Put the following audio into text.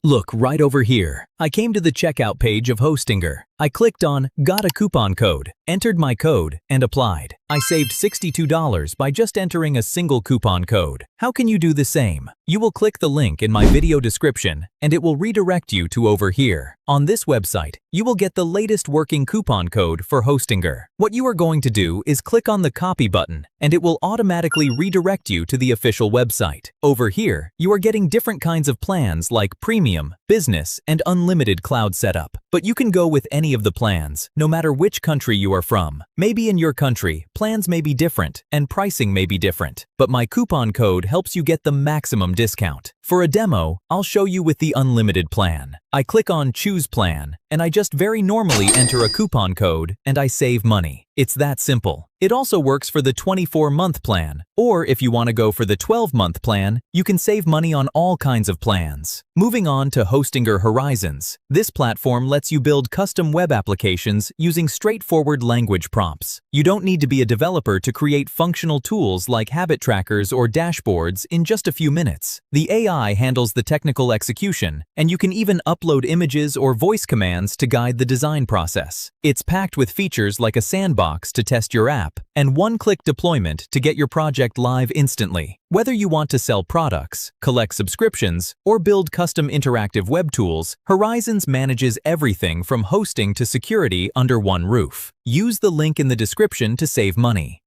Look right over here. I came to the checkout page of Hostinger. I clicked on Got a Coupon Code, entered my code, and applied. I saved $62 by just entering a single coupon code. How can you do the same? You will click the link in my video description, and it will redirect you to over here. On this website, you will get the latest working coupon code for Hostinger. What you are going to do is click on the copy button, and it will automatically redirect you to the official website. Over here, you are getting different kinds of plans like premium, business, and unlimited cloud setup. But you can go with any of the plans, no matter which country you are from. Maybe in your country, plans may be different and pricing may be different, but my coupon code helps you get the maximum discount. For a demo, I'll show you with the unlimited plan. I click on Choose Plan, and I just very normally enter a coupon code, and I save money. It's that simple. It also works for the 24-month plan, or if you want to go for the 12-month plan, you can save money on all kinds of plans. Moving on to Hostinger Horizons. This platform lets you build custom web applications using straightforward language prompts. You don't need to be a developer to create functional tools like habit trackers or dashboards in just a few minutes. The AI handles the technical execution, and you can even upload images or voice commands to guide the design process. It's packed with features like a sandbox to test your app and one-click deployment to get your project live instantly. Whether you want to sell products, collect subscriptions, or build custom interactive web tools, Horizons manages everything from hosting to security under one roof. Use the link in the description to save money.